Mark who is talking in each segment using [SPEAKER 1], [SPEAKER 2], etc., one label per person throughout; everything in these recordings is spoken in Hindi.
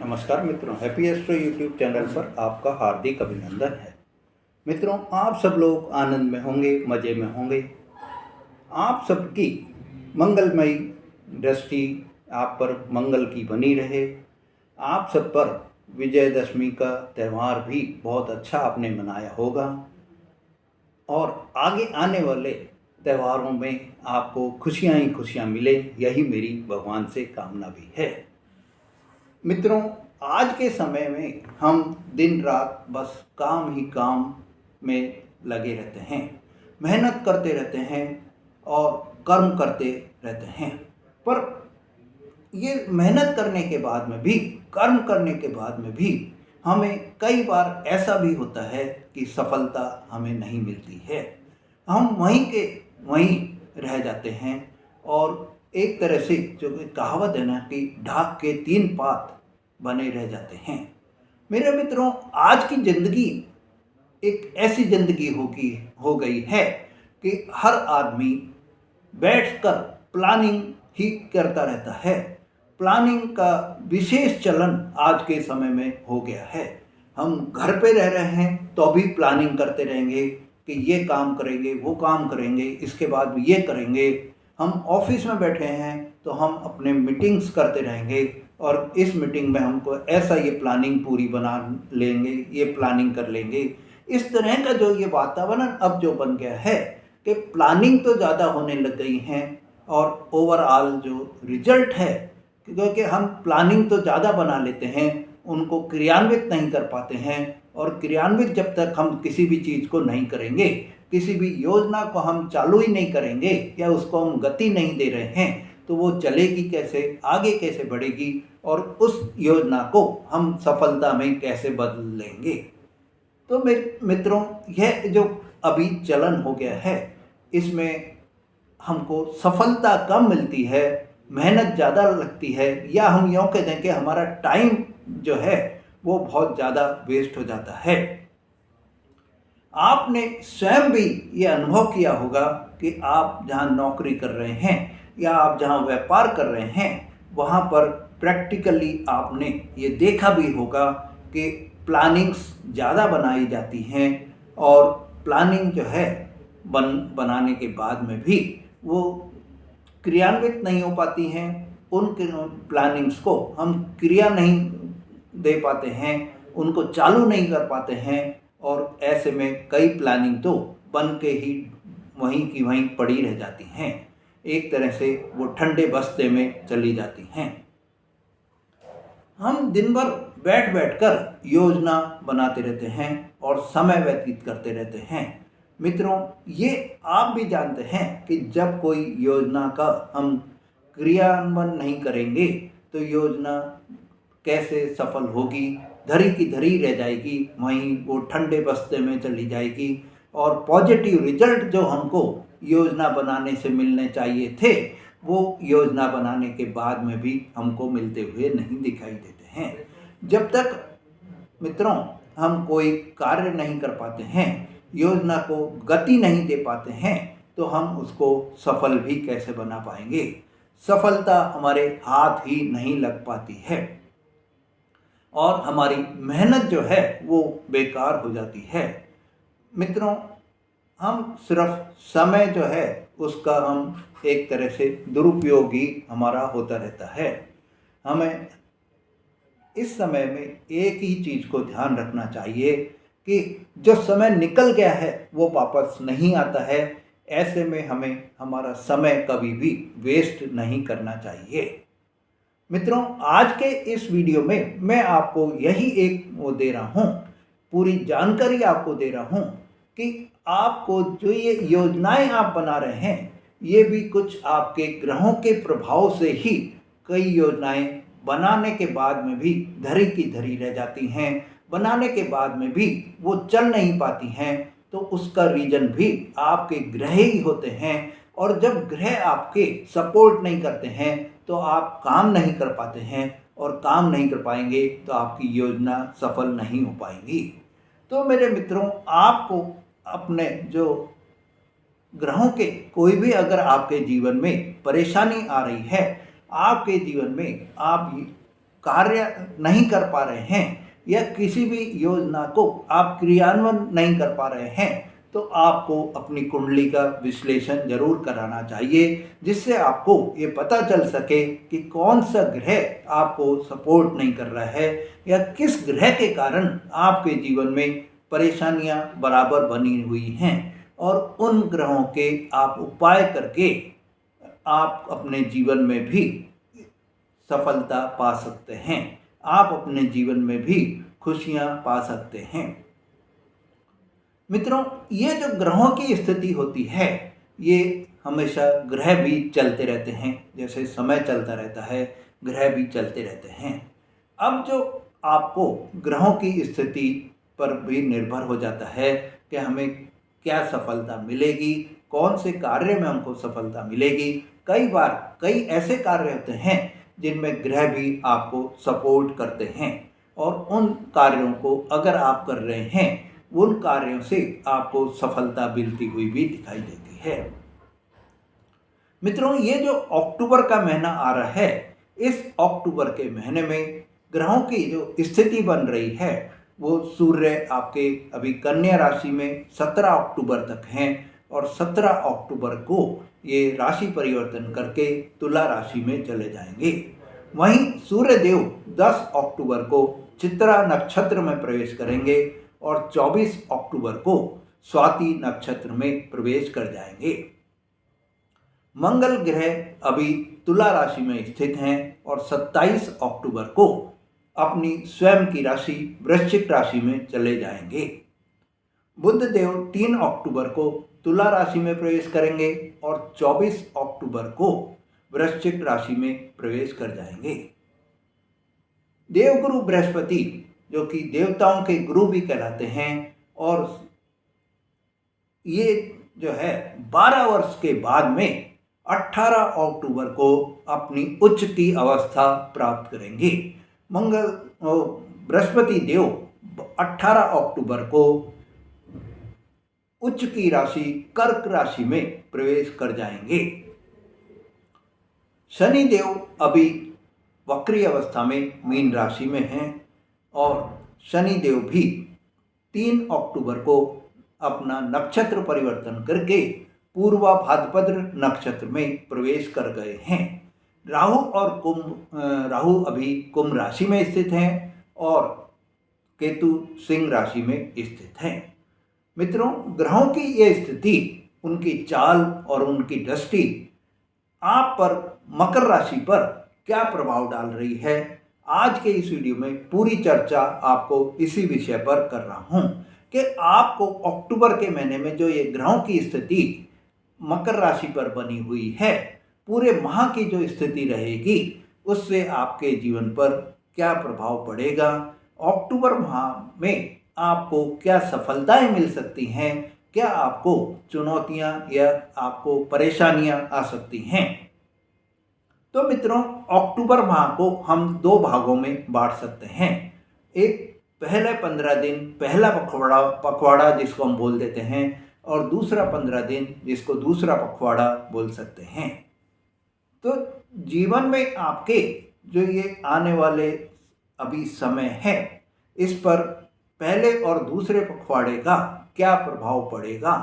[SPEAKER 1] नमस्कार मित्रों, हैप्पी एस्ट्रो यूट्यूब चैनल पर आपका हार्दिक अभिनंदन है। मित्रों, आप सब लोग आनंद में होंगे, मज़े में होंगे। आप सबकी मंगलमयी दृष्टि आप पर मंगल की बनी रहे। आप सब पर विजयदशमी का त्यौहार भी बहुत अच्छा आपने मनाया होगा और आगे आने वाले त्योहारों में आपको खुशियाँ ही खुशियाँ मिले, यही मेरी भगवान से कामना भी है। मित्रों, आज के समय में हम दिन रात बस काम ही काम में लगे रहते हैं, मेहनत करते रहते हैं और कर्म करते रहते हैं। पर ये मेहनत करने के बाद में भी, कर्म करने के बाद में भी हमें कई बार ऐसा भी होता है कि सफलता हमें नहीं मिलती है। हम वहीं के वहीं रह जाते हैं और एक तरह से जो कहावत है ना कि ढाक के तीन पात बने रह जाते हैं। मेरे मित्रों, आज की ज़िंदगी एक ऐसी ज़िंदगी हो गई है कि हर आदमी बैठकर प्लानिंग ही करता रहता है। प्लानिंग का विशेष चलन आज के समय में हो गया है। हम घर पे रह रहे हैं तो भी प्लानिंग करते रहेंगे कि ये काम करेंगे, वो काम करेंगे, इसके बाद ये करेंगे। हम ऑफिस में बैठे हैं तो हम अपने मीटिंग्स करते रहेंगे और इस मीटिंग में हमको ऐसा ये प्लानिंग पूरी बना लेंगे, ये प्लानिंग कर लेंगे। इस तरह का जो ये वातावरण अब जो बन गया है कि प्लानिंग तो ज़्यादा होने लग गई हैं और ओवरऑल जो रिजल्ट है, क्योंकि हम प्लानिंग तो ज़्यादा बना लेते हैं, उनको क्रियान्वित नहीं कर पाते हैं। और क्रियान्वित जब तक हम किसी भी चीज़ को नहीं करेंगे, किसी भी योजना को हम चालू ही नहीं करेंगे या उसको हम गति नहीं दे रहे हैं, तो वो चलेगी कैसे, आगे कैसे बढ़ेगी और उस योजना को हम सफलता में कैसे बदल लेंगे। तो मेरे मित्रों, यह जो अभी चलन हो गया है, इसमें हमको सफलता कम मिलती है, मेहनत ज़्यादा लगती है, या हम यूँ कह दें कि हमारा टाइम जो है वो बहुत ज़्यादा वेस्ट हो जाता है। आपने स्वयं भी ये अनुभव किया होगा कि आप जहाँ नौकरी कर रहे हैं या आप जहाँ व्यापार कर रहे हैं, वहाँ पर प्रैक्टिकली आपने ये देखा भी होगा कि प्लानिंग्स ज़्यादा बनाई जाती हैं और प्लानिंग जो है बनाने के बाद में भी वो क्रियान्वित नहीं हो पाती हैं। उन प्लानिंग्स को हम क्रिया नहीं दे पाते हैं, उनको चालू नहीं कर पाते हैं और ऐसे में कई प्लानिंग तो बन के ही वहीं की वहीं पड़ी रह जाती हैं। एक तरह से वो ठंडे बस्ते में चली जाती हैं। हम दिन भर बैठ कर योजना बनाते रहते हैं और समय व्यतीत करते रहते हैं। मित्रों, ये आप भी जानते हैं कि जब कोई योजना का हम क्रियान्वयन नहीं करेंगे तो योजना कैसे सफल होगी, धरी की धरी रह जाएगी, वहीं वो ठंडे बस्ते में चली जाएगी और पॉजिटिव रिजल्ट जो हमको योजना बनाने से मिलने चाहिए थे, वो योजना बनाने के बाद में भी हमको मिलते हुए नहीं दिखाई देते हैं। जब तक मित्रों हम कोई कार्य नहीं कर पाते हैं, योजना को गति नहीं दे पाते हैं, तो हम उसको सफल भी कैसे बना पाएंगे। सफलता हमारे हाथ ही नहीं लग पाती है और हमारी मेहनत जो है वो बेकार हो जाती है। मित्रों, हम सिर्फ समय जो है उसका हम एक तरह से दुरुपयोग ही हमारा होता रहता है। हमें इस समय में एक ही चीज़ को ध्यान रखना चाहिए कि जो समय निकल गया है वो वापस नहीं आता है। ऐसे में हमें हमारा समय कभी भी वेस्ट नहीं करना चाहिए। मित्रों, आज के इस वीडियो में मैं आपको यही एक वो दे रहा हूँ, पूरी जानकारी आपको दे रहा हूँ कि आपको जो ये योजनाएं आप बना रहे हैं, ये भी कुछ आपके ग्रहों के प्रभाव से ही कई योजनाएं बनाने के बाद में भी धरी की धरी रह जाती हैं, बनाने के बाद में भी वो चल नहीं पाती हैं। तो उसका रीज़न भी आपके ग्रह ही होते हैं और जब ग्रह आपके सपोर्ट नहीं करते हैं तो आप काम नहीं कर पाते हैं और काम नहीं कर पाएंगे तो आपकी योजना सफल नहीं हो पाएगी। तो मेरे मित्रों, आपको अपने जो ग्रहों के कोई भी अगर आपके जीवन में परेशानी आ रही है, आपके जीवन में आप कार्य नहीं कर पा रहे हैं या किसी भी योजना को आप क्रियान्वयन नहीं कर पा रहे हैं, तो आपको अपनी कुंडली का विश्लेषण जरूर कराना चाहिए, जिससे आपको ये पता चल सके कि कौन सा ग्रह आपको सपोर्ट नहीं कर रहा है या किस ग्रह के कारण आपके जीवन में परेशानियां बराबर बनी हुई हैं, और उन ग्रहों के आप उपाय करके आप अपने जीवन में भी सफलता पा सकते हैं, आप अपने जीवन में भी खुशियां पा सकते हैं। मित्रों, ये जो ग्रहों की स्थिति होती है, ये हमेशा ग्रह भी चलते रहते हैं, जैसे समय चलता रहता है ग्रह भी चलते रहते हैं। अब जो आपको ग्रहों की स्थिति पर भी निर्भर हो जाता है कि हमें क्या सफलता मिलेगी, कौन से कार्य में हमको सफलता मिलेगी। कई बार कई ऐसे कार्य होते हैं जिनमें ग्रह भी आपको सपोर्ट करते हैं, और उन कार्यों को अगर आप कर रहे हैं, उन कार्यों से आपको सफलता मिलती हुई भी दिखाई देती है। मित्रों, ये जो अक्टूबर का महीना आ रहा है, इस अक्टूबर के महीने में ग्रहों की जो स्थिति बन रही है, वो सूर्य आपके अभी कन्या राशि में 17 अक्टूबर तक हैं, और 17 अक्टूबर को ये राशि परिवर्तन करके तुला राशि में चले जाएंगे। वहीं सूर्य देव 10 अक्टूबर को चित्रा नक्षत्र में प्रवेश करेंगे और 24 अक्टूबर को स्वाति नक्षत्र में प्रवेश कर जाएंगे। मंगल ग्रह अभी तुला राशि में स्थित हैं और 27 अक्टूबर को अपनी स्वयं की राशि वृश्चिक राशि में चले जाएंगे। बुध देव 3 अक्टूबर को तुला राशि में प्रवेश करेंगे और 24 अक्टूबर को वृश्चिक राशि में प्रवेश कर जाएंगे। देवगुरु बृहस्पति, जो कि देवताओं के गुरु भी कहलाते हैं, और ये जो है 12 वर्ष के बाद में 18 अक्टूबर को अपनी उच्च की अवस्था प्राप्त करेंगे। बृहस्पति देव 18 अक्टूबर को उच्च की राशि कर्क राशि में प्रवेश कर जाएंगे। शनि देव अभी वक्री अवस्था में मीन राशि में हैं, और शनि देव भी 3 अक्टूबर को अपना नक्षत्र परिवर्तन करके पूर्वा भाद्रपद नक्षत्र में प्रवेश कर गए हैं। राहु अभी कुंभ राशि में स्थित हैं और केतु सिंह राशि में स्थित हैं। मित्रों, ग्रहों की ये स्थिति, उनकी चाल और उनकी दृष्टि आप पर, मकर राशि पर क्या प्रभाव डाल रही है, आज के इस वीडियो में पूरी चर्चा आपको इसी विषय पर कर रहा हूं कि आपको अक्टूबर के महीने में जो ये ग्रहों की स्थिति मकर राशि पर बनी हुई है, पूरे माह की जो स्थिति रहेगी, उससे आपके जीवन पर क्या प्रभाव पड़ेगा, अक्टूबर माह में आपको क्या सफलताएं मिल सकती हैं, क्या आपको चुनौतियां या आपको परेशानियां आ सकती हैं। तो मित्रों, अक्टूबर माह को हम 2 भागों में बांट सकते हैं। एक पहले 15 दिन पहला पखवाड़ा जिसको हम बोल देते हैं, और दूसरा 15 दिन जिसको दूसरा पखवाड़ा बोल सकते हैं। तो जीवन में आपके जो ये आने वाले अभी समय है, इस पर पहले और दूसरे पखवाड़े का क्या प्रभाव पड़ेगा।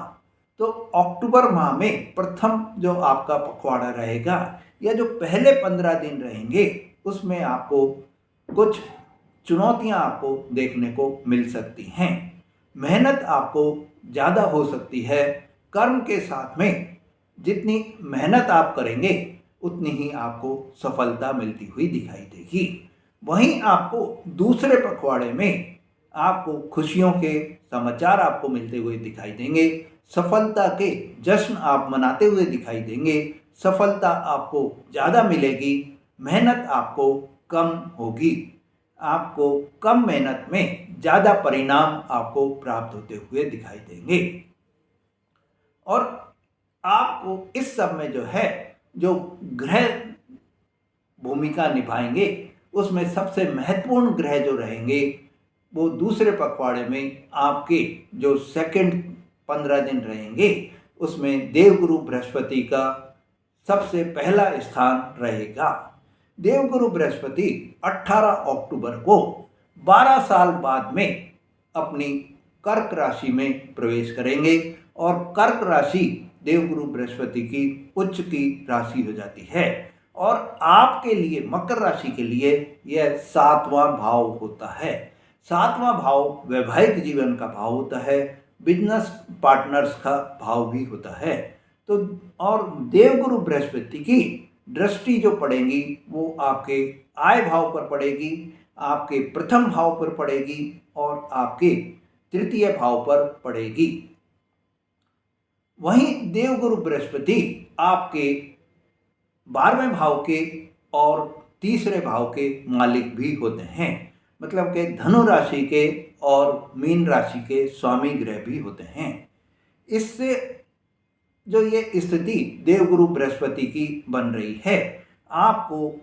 [SPEAKER 1] तो अक्टूबर माह में प्रथम जो आपका पखवाड़ा रहेगा, या जो पहले 15 दिन रहेंगे, उसमें आपको कुछ चुनौतियां आपको देखने को मिल सकती हैं। मेहनत आपको ज़्यादा हो सकती है। कर्म के साथ में जितनी मेहनत आप करेंगे, उतनी ही आपको सफलता मिलती हुई दिखाई देगी। वहीं आपको दूसरे पखवाड़े में आपको खुशियों के समाचार आपको मिलते हुए दिखाई देंगे, सफलता के जश्न आप मनाते हुए दिखाई देंगे, सफलता आपको ज़्यादा मिलेगी, मेहनत आपको कम होगी, आपको कम मेहनत में ज़्यादा परिणाम आपको प्राप्त होते हुए दिखाई देंगे। और आपको इस सब में जो है, जो ग्रह भूमिका निभाएंगे, उसमें सबसे महत्वपूर्ण ग्रह जो रहेंगे, वो दूसरे पखवाड़े में आपके जो सेकंड 15 दिन रहेंगे, उसमें देवगुरु बृहस्पति का सबसे पहला स्थान रहेगा। देवगुरु बृहस्पति 18 अक्टूबर को 12 साल बाद में अपनी कर्क राशि में प्रवेश करेंगे और कर्क राशि देवगुरु बृहस्पति की उच्च की राशि हो जाती है और आपके लिए मकर राशि के लिए यह 7वां भाव होता है। 7वां भाव वैवाहिक जीवन का भाव होता है, बिजनेस पार्टनर्स का भाव भी होता है। तो और देवगुरु बृहस्पति की दृष्टि जो पड़ेगी वो आपके आय भाव पर पड़ेगी, आपके प्रथम भाव पर पड़ेगी और आपके तृतीय भाव पर पड़ेगी। वहीं देवगुरु बृहस्पति आपके 12वें भाव के और तीसरे भाव के मालिक भी होते हैं, मतलब कि धनु राशि के और मीन राशि के स्वामी ग्रह भी होते हैं। इससे जो ये स्थिति देवगुरु बृहस्पति की बन रही है, आपको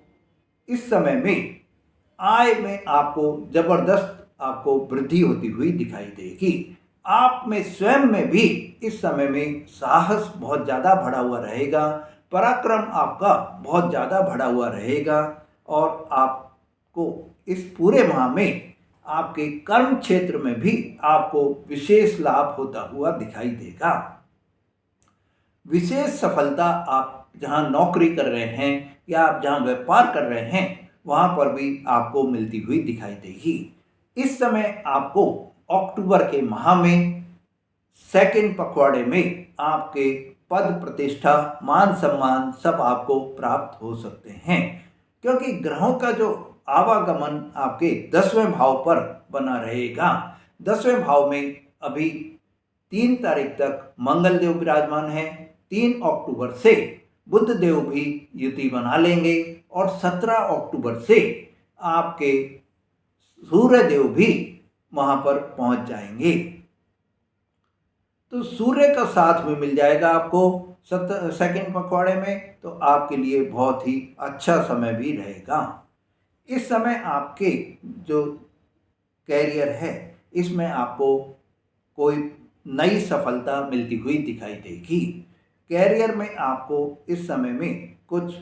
[SPEAKER 1] इस समय में आय में आपको जबरदस्त आपको वृद्धि होती हुई दिखाई देगी। आप में स्वयं में भी इस समय में साहस बहुत ज़्यादा बढ़ा हुआ रहेगा, पराक्रम आपका बहुत ज़्यादा बढ़ा हुआ रहेगा और आपको इस पूरे माह में आपके कर्म क्षेत्र में भी आपको विशेष लाभ होता हुआ दिखाई देगा। विशेष सफलता आप जहां नौकरी कर रहे हैं या आप जहां व्यापार कर रहे हैं वहां पर भी आपको मिलती हुई दिखाई देगी। इस समय आपको अक्टूबर के माह में सेकंड पखवाड़े में आपके पद प्रतिष्ठा मान सम्मान सब आपको प्राप्त हो सकते हैं, क्योंकि ग्रहों का जो आवागमन आपके 10वें भाव पर बना रहेगा। 10वें भाव में अभी 3 तारीख तक मंगल देव विराजमान है, 3 अक्टूबर से बुध देव भी युति बना लेंगे और 17 अक्टूबर से आपके सूर्य देव भी वहां पर पहुंच जाएंगे। तो सूर्य का साथ में मिल जाएगा आपको सेकंड पखवाड़े में, तो आपके लिए बहुत ही अच्छा समय भी रहेगा। इस समय आपके जो कैरियर है इसमें आपको कोई नई सफलता मिलती हुई दिखाई देगी। कैरियर में आपको इस समय में कुछ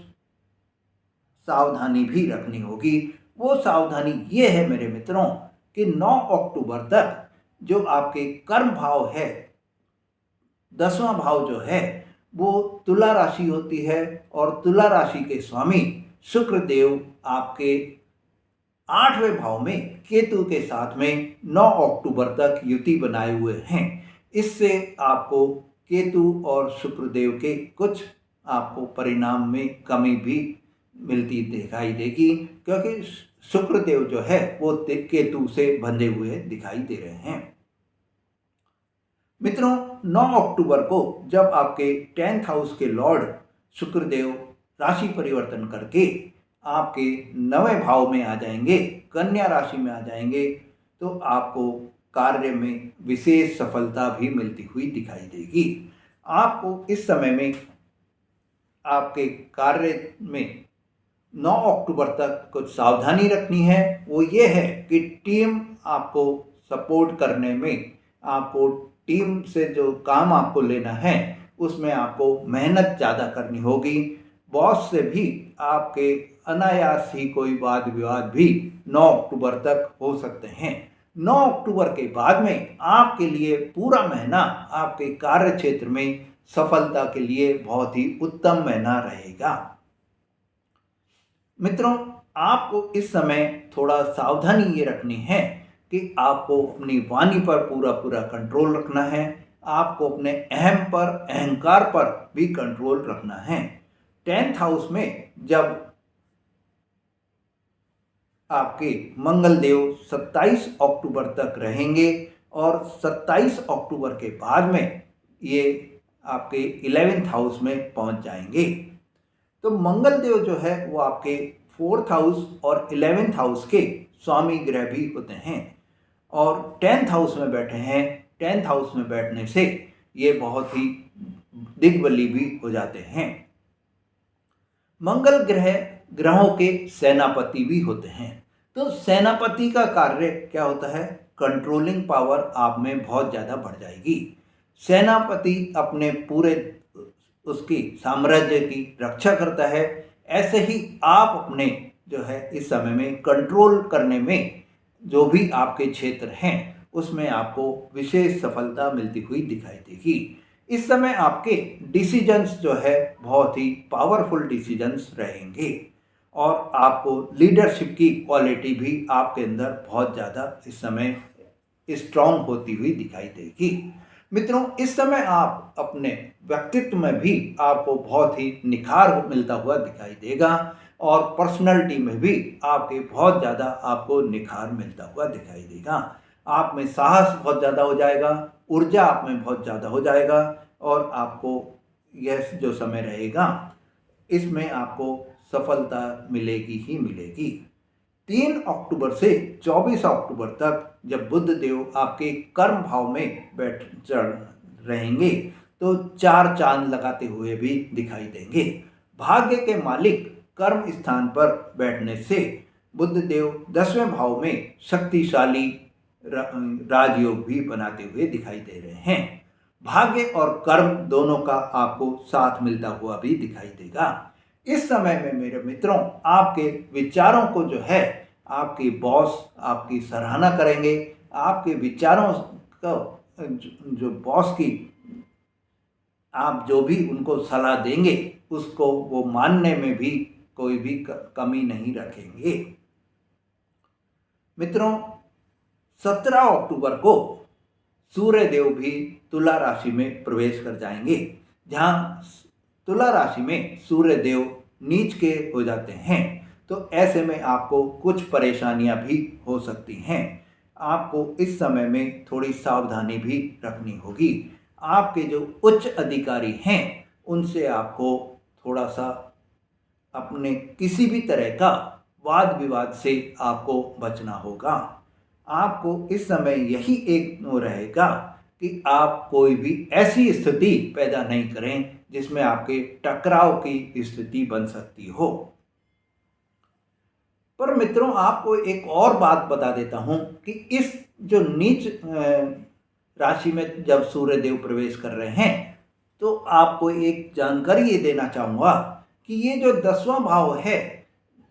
[SPEAKER 1] सावधानी भी रखनी होगी। वो सावधानी ये है मेरे मित्रों कि 9 अक्टूबर तक जो आपके कर्म भाव है, 10वां भाव जो है वो तुला राशि होती है और तुला राशि के स्वामी शुक्र देव आपके 8वें भाव में केतु के साथ में 9 अक्टूबर तक युति बनाए हुए हैं। इससे आपको केतु और शुक्र देव के कुछ आपको परिणाम में कमी भी मिलती दिखाई देगी, क्योंकि शुक्र देव जो है वो केतु से बंधे हुए दिखाई दे रहे हैं। मित्रों, 9 अक्टूबर को जब आपके 10th हाउस के लॉर्ड शुक्र देव राशि परिवर्तन करके आपके 9वें भाव में आ जाएंगे, कन्या राशि में आ जाएंगे, तो आपको कार्य में विशेष सफलता भी मिलती हुई दिखाई देगी। आपको इस समय में आपके कार्य में 9 अक्टूबर तक कुछ सावधानी रखनी है। वो ये है कि टीम आपको सपोर्ट करने में, आपको टीम से जो काम आपको लेना है उसमें आपको मेहनत ज़्यादा करनी होगी। बॉस से भी आपके अनायास ही कोई वाद विवाद भी 9 अक्टूबर तक हो सकते हैं। 9 अक्टूबर के बाद में आपके लिए पूरा महीना आपके कार्य क्षेत्र में सफलता के लिए बहुत ही उत्तम महीना रहेगा। मित्रों, आपको इस समय थोड़ा सावधानी ये रखनी है कि आपको अपनी वाणी पर पूरा कंट्रोल रखना है। आपको अपने अहम पर, अहंकार पर भी कंट्रोल रखना है। 10th हाउस में जब आपके मंगल देव 27 अक्टूबर तक रहेंगे और 27 अक्टूबर के बाद में ये आपके 11th हाउस में पहुंच जाएंगे। तो मंगल देव जो है वो आपके 4th हाउस और 11th हाउस के स्वामी ग्रह भी होते हैं और 10th हाउस में बैठे हैं। 10th हाउस में बैठने से ये बहुत ही दिग्बली भी हो जाते हैं। मंगल ग्रहों के सेनापति भी होते हैं। तो सेनापति का कार्य क्या होता है? कंट्रोलिंग पावर आप में बहुत ज़्यादा बढ़ जाएगी। सेनापति अपने पूरे उसकी साम्राज्य की रक्षा करता है। ऐसे ही आप अपने जो है इस समय में कंट्रोल करने में जो भी आपके क्षेत्र हैं उसमें आपको विशेष सफलता मिलती हुई दिखाई देगी। इस समय आपके डिसीजंस जो है बहुत ही पावरफुल डिसीजंस रहेंगे और आपको लीडरशिप की क्वालिटी भी आपके अंदर बहुत ज़्यादा इस समय स्ट्रांग होती हुई दिखाई देगी। मित्रों, इस समय आप अपने व्यक्तित्व में भी आपको बहुत ही निखार मिलता हुआ दिखाई देगा और पर्सनालिटी में भी आपके बहुत ज़्यादा आपको निखार मिलता हुआ दिखाई देगा। आप में साहस बहुत ज़्यादा हो जाएगा, ऊर्जा आप में बहुत ज़्यादा हो जाएगा और आपको यह जो समय रहेगा इसमें आपको सफलता मिलेगी ही मिलेगी। 3 अक्टूबर से 24 अक्टूबर तक जब बुध देव आपके कर्म भाव में बैठ चढ़ रहेंगे तो 4 चांद लगाते हुए भी दिखाई देंगे। भाग्य के मालिक कर्म स्थान पर बैठने से बुध देव 10वें भाव में शक्तिशाली राजयोग भी बनाते हुए दिखाई दे रहे हैं। भाग्य और कर्म दोनों का आपको साथ मिलता हुआ भी दिखाई देगा। इस समय में मेरे मित्रों, आपके विचारों को जो है आपके बॉस आपकी सराहना करेंगे। आपके विचारों को जो बॉस की आप जो भी उनको सलाह देंगे उसको वो मानने में भी कोई भी कमी नहीं रखेंगे। मित्रों, 17 अक्टूबर को सूर्य देव भी तुला राशि में प्रवेश कर जाएंगे, जहां तुला राशि में सूर्य देव नीच के हो जाते हैं। तो ऐसे में आपको कुछ परेशानियां भी हो सकती हैं। आपको इस समय में थोड़ी सावधानी भी रखनी होगी। आपके जो उच्च अधिकारी हैं उनसे आपको थोड़ा सा अपने किसी भी तरह का वाद विवाद से आपको बचना होगा। आपको इस समय यही एक रहेगा कि आप कोई भी ऐसी स्थिति पैदा नहीं करें जिसमें आपके टकराव की स्थिति बन सकती हो। पर मित्रों, आपको एक और बात बता देता हूं कि इस जो नीच राशि में जब सूर्य देव प्रवेश कर रहे हैं तो आपको एक जानकारी ये देना चाहूँगा कि ये जो 10वां भाव है,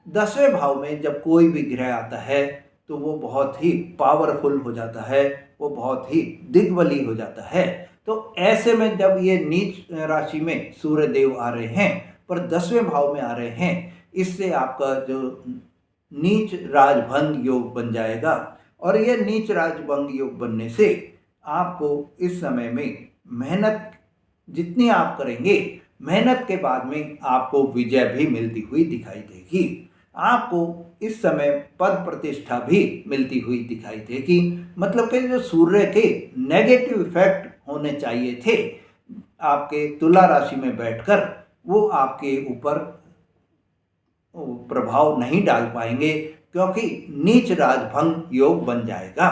[SPEAKER 1] 10वें भाव में जब कोई भी ग्रह आता है तो वो बहुत ही पावरफुल हो जाता है, वो बहुत ही दिग्बली हो जाता है। तो ऐसे में जब ये नीच राशि में सूर्य देव आ रहे हैं पर 10वें भाव में आ रहे हैं, इससे आपका जो नीच राजभंग योग बन जाएगा और यह नीच राजभंग योग बनने से आपको इस समय में मेहनत जितनी आप करेंगे, मेहनत के बाद में आपको विजय भी मिलती हुई दिखाई देगी। आपको इस समय पद प्रतिष्ठा भी मिलती हुई दिखाई देगी। मतलब कि जो सूर्य के नेगेटिव इफेक्ट होने चाहिए थे आपके तुला राशि में बैठकर, वो आपके ऊपर प्रभाव नहीं डाल पाएंगे क्योंकि नीच राजभंग योग बन जाएगा।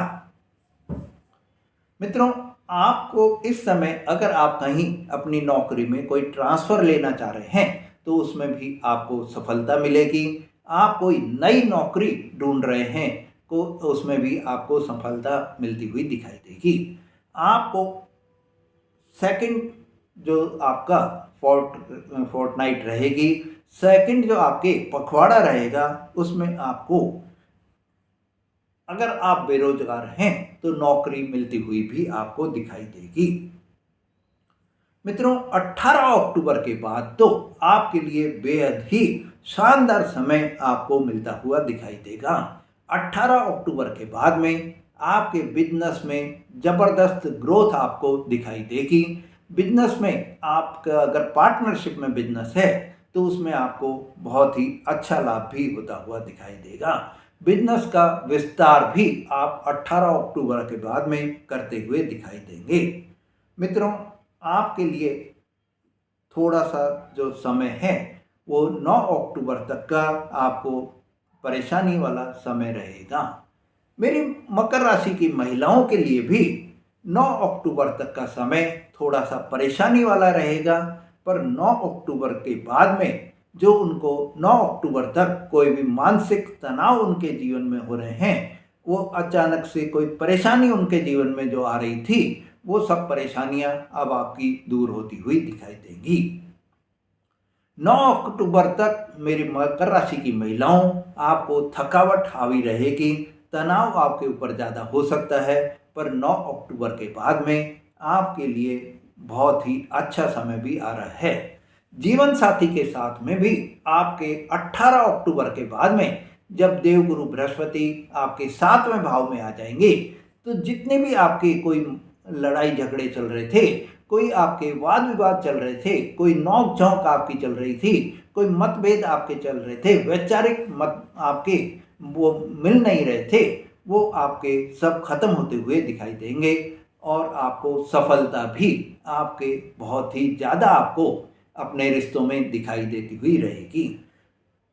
[SPEAKER 1] मित्रों, आपको इस समय अगर आप कहीं अपनी नौकरी में कोई ट्रांसफ़र लेना चाह रहे हैं तो उसमें भी आपको सफलता मिलेगी। आप कोई नई नौकरी ढूंढ रहे हैं को उसमें भी आपको सफलता मिलती हुई दिखाई देगी। आपको सेकंड जो आपका फोर्टनाइट रहेगी, सेकंड जो आपके पखवाड़ा रहेगा, उसमें आपको अगर आप बेरोजगार हैं तो नौकरी मिलती हुई भी आपको दिखाई देगी। मित्रों, 18 अक्टूबर के बाद तो आपके लिए बेहद ही शानदार समय आपको मिलता हुआ दिखाई देगा। 18 अक्टूबर के बाद में आपके बिजनेस में ज़बरदस्त ग्रोथ आपको दिखाई देगी। बिजनेस में आपका अगर पार्टनरशिप में बिजनेस है तो उसमें आपको बहुत ही अच्छा लाभ भी होता हुआ दिखाई देगा। बिजनेस का विस्तार भी आप 18 अक्टूबर के बाद में करते हुए दिखाई देंगे। मित्रों, आपके लिए थोड़ा सा जो समय है वो 9 अक्टूबर तक का आपको परेशानी वाला समय रहेगा। मेरी मकर राशि की महिलाओं के लिए भी 9 अक्टूबर तक का समय थोड़ा सा परेशानी वाला रहेगा, पर 9 अक्टूबर के बाद में जो उनको 9 अक्टूबर तक कोई भी मानसिक तनाव उनके जीवन में हो रहे हैं, वो अचानक से कोई परेशानी उनके जीवन में जो आ रही थी, वो सब परेशानियां अब आपकी दूर होती हुई दिखाई देंगी। 9 अक्टूबर तक मेरी मकर राशि की महिलाओं, आपको थकावट हावी रहेगी, तनाव आपके ऊपर ज़्यादा हो सकता है, पर 9 अक्टूबर के बाद में आपके लिए बहुत ही अच्छा समय भी आ रहा है। जीवन साथी के साथ में भी आपके 18 अक्टूबर के बाद में जब देवगुरु बृहस्पति आपके 7वें भाव में आ जाएंगे, तो जितने भी आपके कोई लड़ाई झगड़े चल रहे थे, कोई आपके वाद विवाद चल रहे थे, कोई नोक झोंक आपकी चल रही थी, कोई मतभेद आपके चल रहे थे, वैचारिक मत आपके वो मिल नहीं रहे थे, वो आपके सब खत्म होते हुए दिखाई देंगे और आपको सफलता भी आपके बहुत ही ज़्यादा आपको अपने रिश्तों में दिखाई देती हुई रहेगी।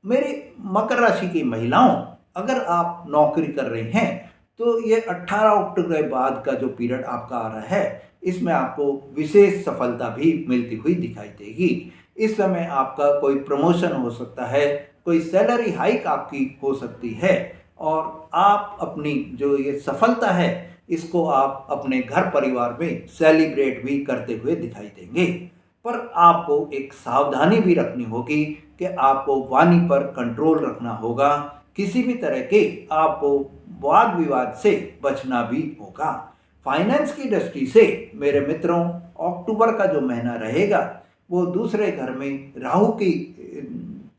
[SPEAKER 1] मेरी मकर राशि की महिलाओं, अगर आप नौकरी कर रहे हैं तो ये 18 अक्टूबर के बाद का जो पीरियड आपका आ रहा है, इसमें आपको विशेष सफलता भी मिलती हुई दिखाई देगी। इस समय आपका कोई प्रमोशन हो सकता है, कोई सैलरी हाइक आपकी हो सकती है और आप अपनी जो ये सफलता है इसको आप अपने घर परिवार में सेलिब्रेट भी करते हुए दिखाई देंगे। पर आपको एक सावधानी भी रखनी होगी कि आपको वाणी पर कंट्रोल रखना होगा, किसी भी तरह के आपको वाद विवाद से बचना भी होगा। फाइनेंस की दृष्टि से मेरे मित्रों, अक्टूबर का जो महीना रहेगा वो दूसरे घर में राहु की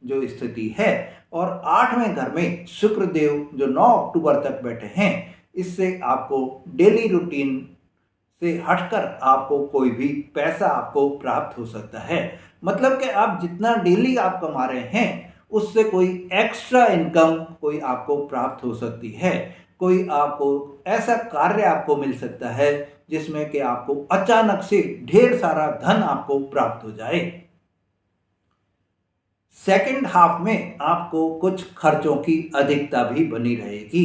[SPEAKER 1] जो स्थिति है और 8वें घर में शुक्रदेव जो 9 अक्टूबर तक बैठे हैं, इससे आपको डेली रूटीन से हटकर आपको कोई भी पैसा आपको प्राप्त हो सकता है। मतलब कि आप जितना डेली आप कमा रहे हैं उससे कोई एक्स्ट्रा इनकम कोई आपको प्राप्त हो सकती है। कोई आपको ऐसा कार्य आपको मिल सकता है जिसमें कि आपको अचानक से ढेर सारा धन आपको प्राप्त हो जाए। सेकंड हाफ में आपको कुछ खर्चों की अधिकता भी बनी रहेगी।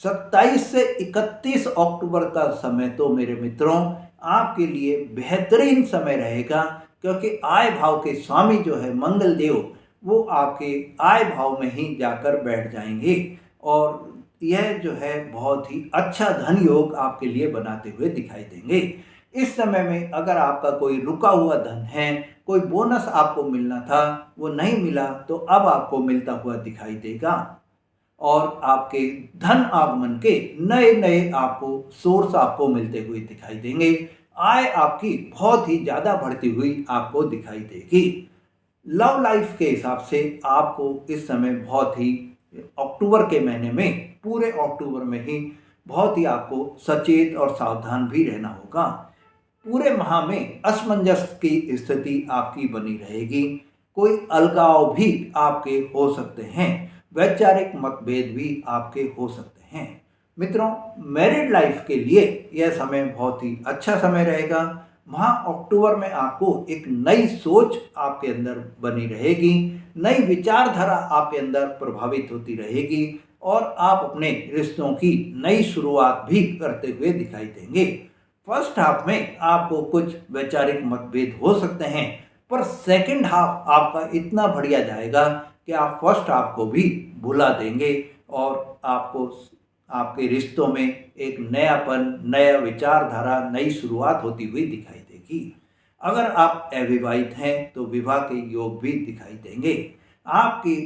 [SPEAKER 1] 27 से 31 अक्टूबर का समय तो मेरे मित्रों आपके लिए बेहतरीन समय रहेगा, क्योंकि आय भाव के स्वामी जो है मंगल देव, वो आपके आय भाव में ही जाकर बैठ जाएंगे और यह जो है बहुत ही अच्छा धन योग आपके लिए बनाते हुए दिखाई देंगे। इस समय में अगर आपका कोई रुका हुआ धन है, कोई बोनस आपको मिलना था वो नहीं मिला, तो अब आपको मिलता हुआ दिखाई देगा और आपके धन आगमन के नए नए आपको सोर्स आपको मिलते हुए दिखाई देंगे। आय आपकी बहुत ही ज़्यादा बढ़ती हुई आपको दिखाई देगी। लव लाइफ के हिसाब से आपको इस समय बहुत ही अक्टूबर के महीने में, पूरे अक्टूबर में ही बहुत ही आपको सचेत और सावधान भी रहना होगा। पूरे माह में असमंजस की स्थिति आपकी बनी रहेगी। कोई अलगाव भी आपके हो सकते हैं, वैचारिक मतभेद भी आपके हो सकते हैं। मित्रों, मैरिड लाइफ के लिए यह समय बहुत ही अच्छा समय रहेगा। माह अक्टूबर में आपको एक नई सोच आपके अंदर बनी रहेगी, नई विचारधारा आपके अंदर प्रभावित होती रहेगी और आप अपने रिश्तों की नई शुरुआत भी करते हुए दिखाई देंगे। फर्स्ट हाफ में आपको कुछ वैचारिक मतभेद हो सकते हैं, पर सेकंड हाफ आपका इतना बढ़िया जाएगा कि आप फर्स्ट हाफ को भी भुला देंगे और आपको आपके रिश्तों में एक नयापन, नया विचारधारा, नई शुरुआत होती हुई दिखाई देगी। अगर आप अविवाहित हैं तो विवाह के योग भी दिखाई देंगे। आपकी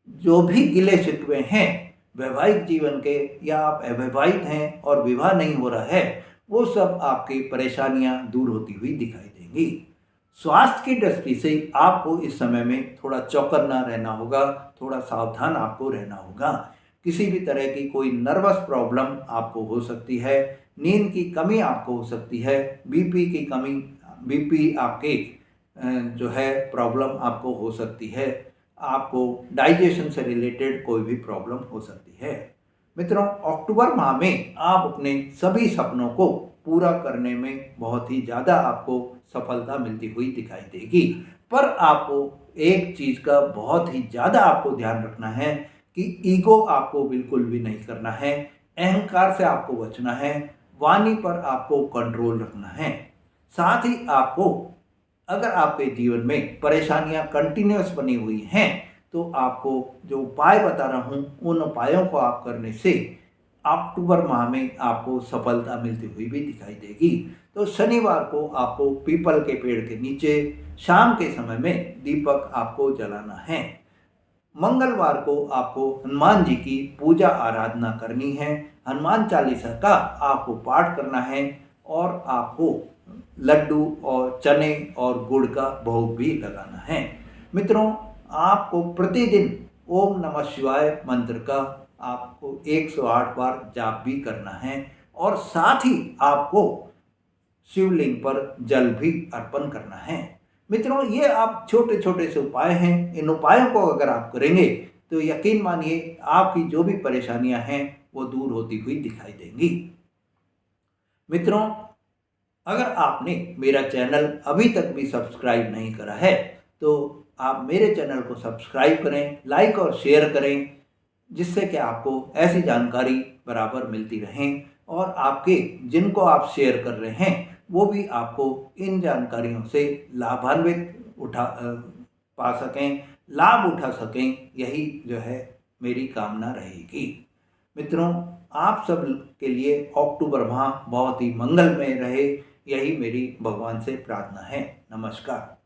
[SPEAKER 1] जो भी गिले शिकवे हैं वैवाहिक जीवन के, या आप अविवाहित हैं और विवाह नहीं हो रहा है, वो सब आपकी परेशानियां दूर होती हुई दिखाई देंगी। स्वास्थ्य की दृष्टि से आपको इस समय में थोड़ा चौकन्ना रहना होगा, थोड़ा सावधान आपको रहना होगा। किसी भी तरह की कोई नर्वस प्रॉब्लम आपको हो सकती है, नींद की कमी आपको हो सकती है, बीपी की कमी, बीपी आपके जो है प्रॉब्लम आपको हो सकती है, आपको डाइजेशन से रिलेटेड कोई भी प्रॉब्लम हो सकती है। मित्रों, अक्टूबर माह में आप अपने सभी सपनों को पूरा करने में बहुत ही ज़्यादा आपको सफलता मिलती हुई दिखाई देगी। पर आपको एक चीज़ का बहुत ही ज़्यादा आपको ध्यान रखना है कि ईगो आपको बिल्कुल भी नहीं करना है, अहंकार से आपको बचना है, वाणी पर आपको कंट्रोल रखना है। साथ ही आपको, अगर आपके जीवन में परेशानियां कंटिन्यूस बनी हुई हैं, तो आपको जो उपाय बता रहा हूँ उन उपायों को आप करने से अक्टूबर माह में आपको सफलता मिलती हुई भी दिखाई देगी। तो शनिवार को आपको पीपल के पेड़ के नीचे शाम के समय में दीपक आपको जलाना है। मंगलवार को आपको हनुमान जी की पूजा आराधना करनी है, हनुमान चालीसा का आपको पाठ करना है और आपको लड्डू और चने और गुड़ का भोग भी लगाना है। मित्रों, आपको प्रतिदिन ओम नमः शिवाय मंत्र का आपको 108 बार जाप भी करना है और साथ ही आपको शिवलिंग पर जल भी अर्पण करना है। मित्रों, ये आप छोटे छोटे से उपाय हैं। इन उपायों को अगर आप करेंगे तो यकीन मानिए आपकी जो भी परेशानियां हैं वो दूर होती हुई दिखाई देंगी। मित्रों, अगर आपने मेरा चैनल अभी तक भी सब्सक्राइब नहीं करा है तो आप मेरे चैनल को सब्सक्राइब करें, लाइक और शेयर करें, जिससे कि आपको ऐसी जानकारी बराबर मिलती रहें और आपके जिनको आप शेयर कर रहे हैं वो भी आपको इन जानकारियों से लाभान्वित पा सकें, लाभ उठा सकें, यही जो है मेरी कामना रहेगी। मित्रों, आप सब के लिए अक्टूबर माह बहुत ही मंगलमय रहे, यही मेरी भगवान से प्रार्थना है। नमस्कार।